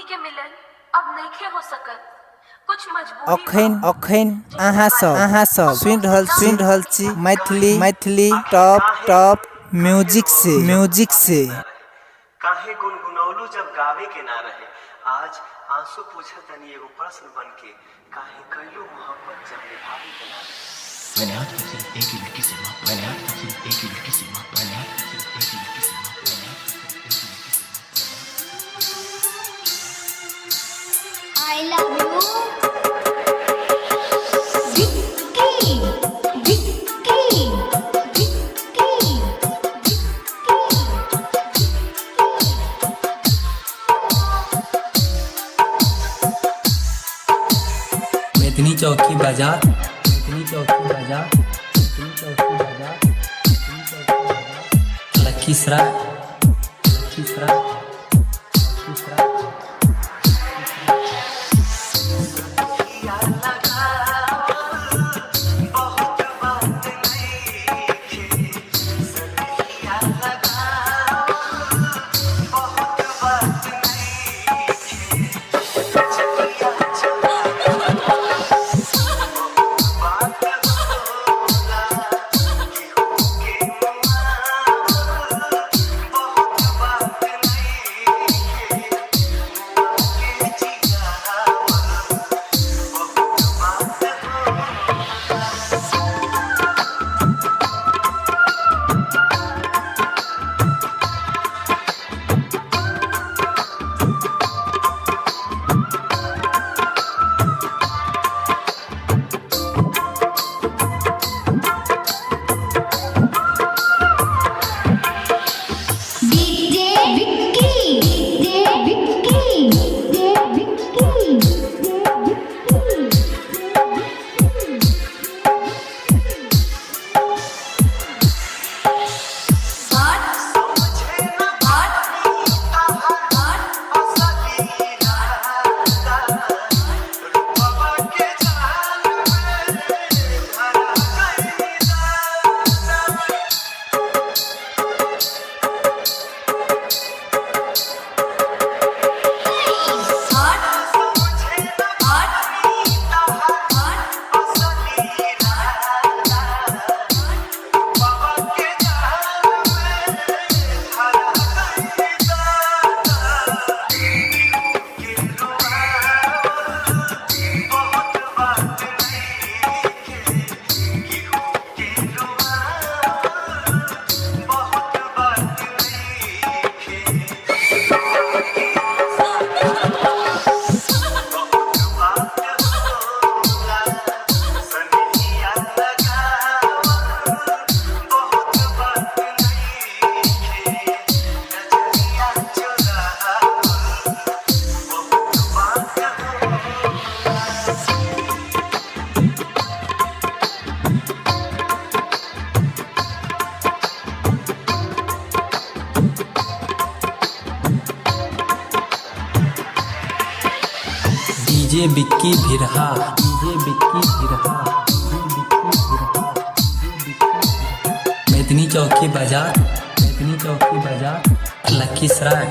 हमनी के मिलन अब नइखे हो सकत। कुछ मजबूरी अखन अहाँ सब सुन रहल छी मैथिली टॉप म्यूजिक से काहे गुनगुनौलू जब गावे के ना रहे। आज आंसू पूछा तनी एगो प्रश्न बन के, काहे कैलू मोहब्बत जब निभावे के ना रहे। मैंने आज तक सिर्फ एक ही लड़की से मां मैंने आज तक सिर्फ एक ही लड़की से मां मैंने आज तक सिर्फ एक ही लड़की से मां मैंने आज तक सिर्फ एक ही लड़की से मां। I love you मेदनी चौकी बाजार लखीसराय डीजे बिक्की भिरहा मेदनी चौकी बाजार लखीसराय